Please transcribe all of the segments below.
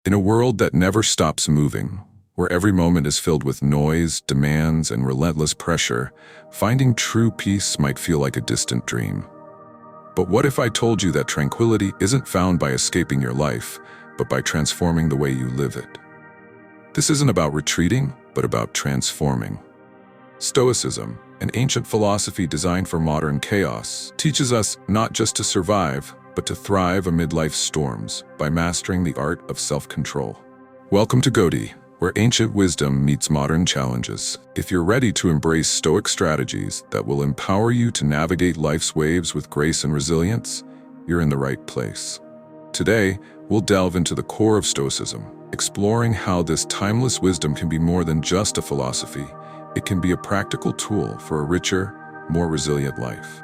In a world that never stops moving, where every moment is filled with noise, demands, and relentless pressure, finding true peace might feel like a distant dream. But what if I told you that tranquility isn't found by escaping your life, but by transforming the way you live it? This isn't about retreating, but about transforming. Stoicism, an ancient philosophy designed for modern chaos, teaches us not just to survive, but to thrive amid life's storms by mastering the art of self-control. Welcome to Gotih, where ancient wisdom meets modern challenges. If you're ready to embrace Stoic strategies that will empower you to navigate life's waves with grace and resilience, you're in the right place. Today, we'll delve into the core of Stoicism, exploring how this timeless wisdom can be more than just a philosophy. It can be a practical tool for a richer, more resilient life.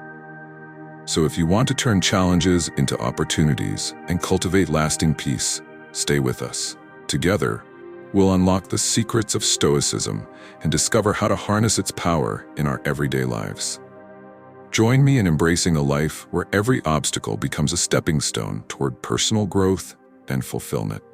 So if you want to turn challenges into opportunities and cultivate lasting peace, stay with us. Together, we'll unlock the secrets of Stoicism and discover how to harness its power in our everyday lives. Join me in embracing a life where every obstacle becomes a stepping stone toward personal growth and fulfillment.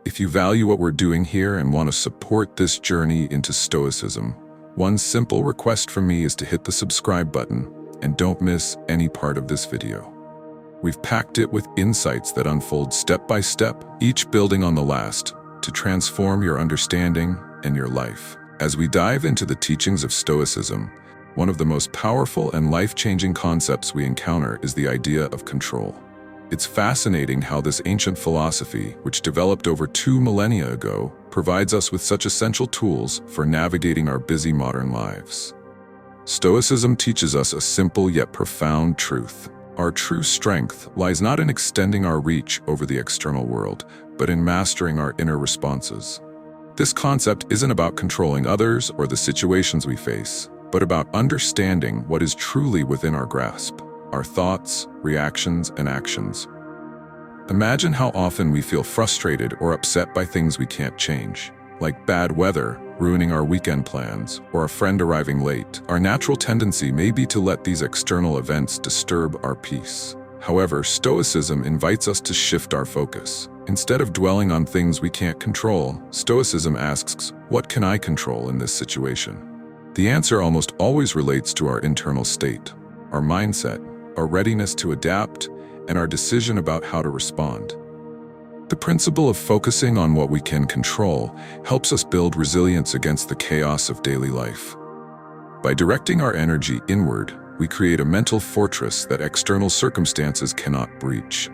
If you value what we're doing here and want to support this journey into Stoicism, one simple request from me is to hit the subscribe button and don't miss any part of this video. We've packed it with insights that unfold step by step, each building on the last, to transform your understanding and your life. As we dive into the teachings of Stoicism, one of the most powerful and life-changing concepts we encounter is the idea of control. It's fascinating how this ancient philosophy, which developed over 2 millennia ago, provides us with such essential tools for navigating our busy modern lives. Stoicism teaches us a simple yet profound truth. Our true strength lies not in extending our reach over the external world, but in mastering our inner responses. This concept isn't about controlling others or the situations we face, but about understanding what is truly within our grasp, our thoughts, reactions, and actions. Imagine how often we feel frustrated or upset by things we can't change, like bad weather ruining our weekend plans, or a friend arriving late. Our natural tendency may be to let these external events disturb our peace. However, Stoicism invites us to shift our focus. Instead of dwelling on things we can't control, Stoicism asks, what can I control in this situation? The answer almost always relates to our internal state, our mindset, our readiness to adapt, and our decision about how to respond. The principle of focusing on what we can control helps us build resilience against the chaos of daily life. By directing our energy inward, we create a mental fortress that external circumstances cannot breach.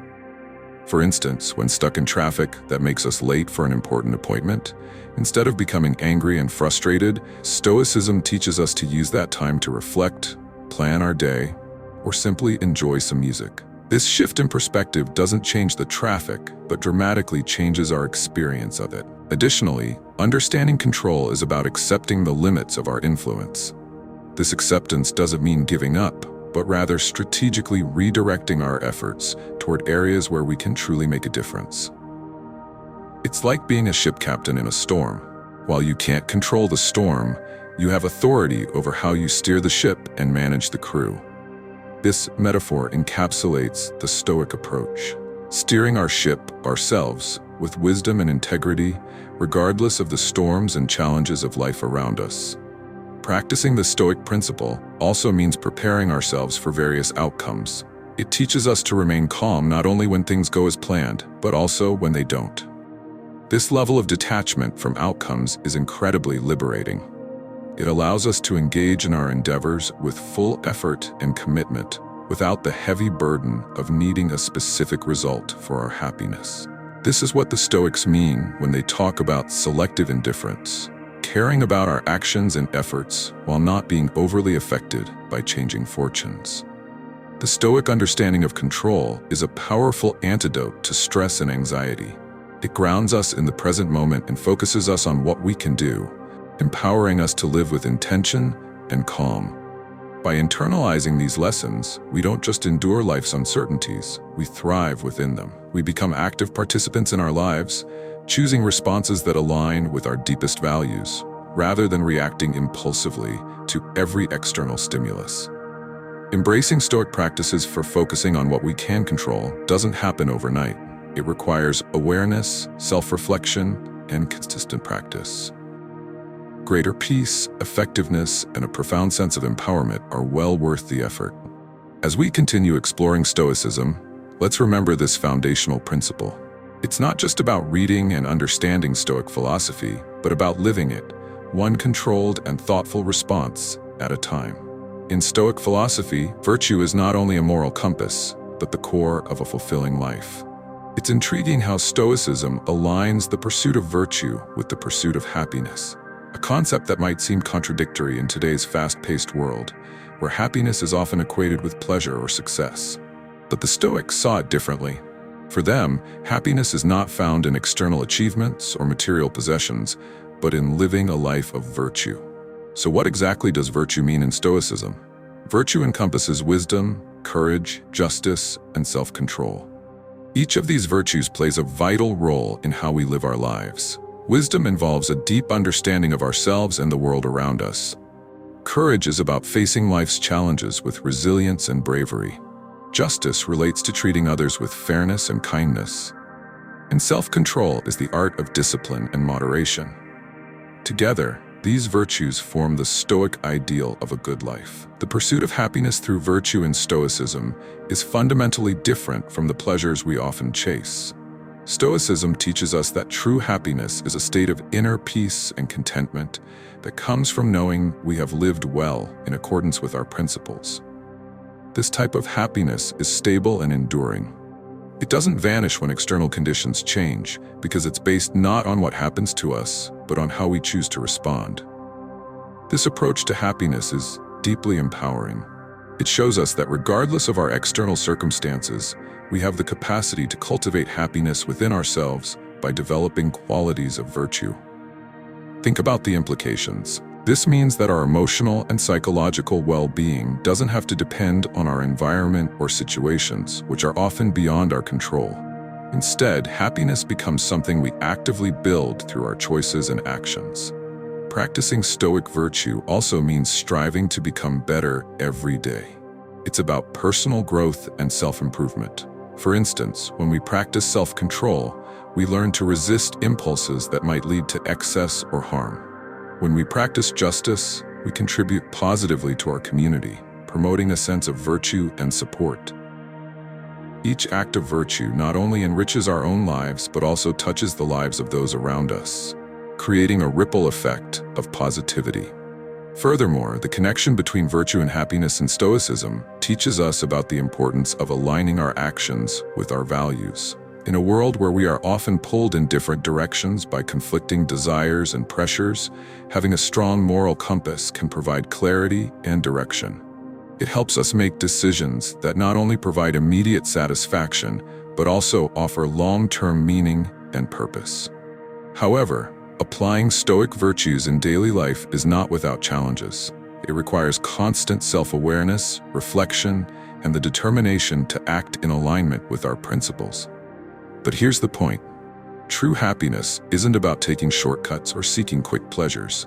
For instance, when stuck in traffic that makes us late for an important appointment, instead of becoming angry and frustrated, Stoicism teaches us to use that time to reflect, plan our day, or simply enjoy some music. This shift in perspective doesn't change the traffic, but dramatically changes our experience of it. Additionally, understanding control is about accepting the limits of our influence. This acceptance doesn't mean giving up, but rather strategically redirecting our efforts toward areas where we can truly make a difference. It's like being a ship captain in a storm. While you can't control the storm, you have authority over how you steer the ship and manage the crew. This metaphor encapsulates the Stoic approach, steering our ship ourselves with wisdom and integrity, regardless of the storms and challenges of life around us. Practicing the Stoic principle also means preparing ourselves for various outcomes. It teaches us to remain calm not only when things go as planned, but also when they don't. This level of detachment from outcomes is incredibly liberating. It allows us to engage in our endeavors with full effort and commitment without the heavy burden of needing a specific result for our happiness. This is what the Stoics mean when they talk about selective indifference, caring about our actions and efforts while not being overly affected by changing fortunes. The Stoic understanding of control is a powerful antidote to stress and anxiety. It grounds us in the present moment and focuses us on what we can do, empowering us to live with intention and calm. By internalizing these lessons, we don't just endure life's uncertainties, we thrive within them. We become active participants in our lives, choosing responses that align with our deepest values, rather than reacting impulsively to every external stimulus. Embracing Stoic practices for focusing on what we can control doesn't happen overnight. It requires awareness, self-reflection, and consistent practice. Greater peace, effectiveness, and a profound sense of empowerment are well worth the effort. As we continue exploring Stoicism, let's remember this foundational principle. It's not just about reading and understanding Stoic philosophy, but about living it, one controlled and thoughtful response at a time. In Stoic philosophy, virtue is not only a moral compass, but the core of a fulfilling life. It's intriguing how Stoicism aligns the pursuit of virtue with the pursuit of happiness, a concept that might seem contradictory in today's fast-paced world, where happiness is often equated with pleasure or success. But the Stoics saw it differently. For them, happiness is not found in external achievements or material possessions, but in living a life of virtue. So what exactly does virtue mean in Stoicism? Virtue encompasses wisdom, courage, justice, and self-control. Each of these virtues plays a vital role in how we live our lives. Wisdom involves a deep understanding of ourselves and the world around us. Courage is about facing life's challenges with resilience and bravery. Justice relates to treating others with fairness and kindness. And self-control is the art of discipline and moderation. Together, these virtues form the Stoic ideal of a good life. The pursuit of happiness through virtue in Stoicism is fundamentally different from the pleasures we often chase. Stoicism teaches us that true happiness is a state of inner peace and contentment that comes from knowing we have lived well in accordance with our principles. This type of happiness is stable and enduring. It doesn't vanish when external conditions change, because it's based not on what happens to us, but on how we choose to respond. This approach to happiness is deeply empowering. It shows us that regardless of our external circumstances, we have the capacity to cultivate happiness within ourselves by developing qualities of virtue. Think about the implications. This means that our emotional and psychological well-being doesn't have to depend on our environment or situations, which are often beyond our control. Instead, happiness becomes something we actively build through our choices and actions. Practicing Stoic virtue also means striving to become better every day. It's about personal growth and self-improvement. For instance, when we practice self-control, we learn to resist impulses that might lead to excess or harm. When we practice justice, we contribute positively to our community, promoting a sense of virtue and support. Each act of virtue not only enriches our own lives, but also touches the lives of those around us, creating a ripple effect of positivity. Furthermore, the connection between virtue and happiness in Stoicism teaches us about the importance of aligning our actions with our values. In a world where we are often pulled in different directions by conflicting desires and pressures, having a strong moral compass can provide clarity and direction. It helps us make decisions that not only provide immediate satisfaction, but also offer long-term meaning and purpose. However, applying Stoic virtues in daily life is not without challenges. It requires constant self-awareness, reflection, and the determination to act in alignment with our principles. But here's the point. True happiness isn't about taking shortcuts or seeking quick pleasures.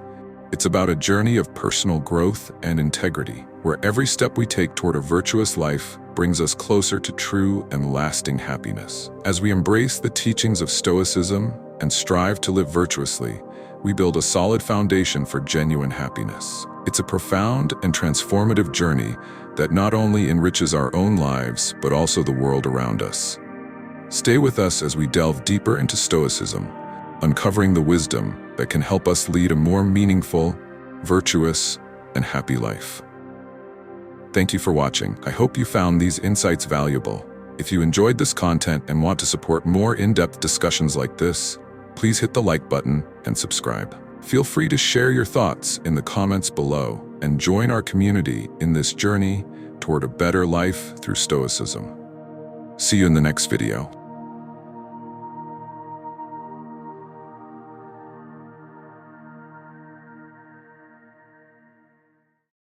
It's about a journey of personal growth and integrity, where every step we take toward a virtuous life brings us closer to true and lasting happiness. As we embrace the teachings of Stoicism and strive to live virtuously, we build a solid foundation for genuine happiness. It's a profound and transformative journey that not only enriches our own lives, but also the world around us. Stay with us as we delve deeper into Stoicism, uncovering the wisdom that can help us lead a more meaningful, virtuous, and happy life. Thank you for watching. I hope you found these insights valuable. If you enjoyed this content and want to support more in-depth discussions like this, please hit the like button and subscribe. Feel free to share your thoughts in the comments below and join our community in this journey toward a better life through Stoicism. See you in the next video.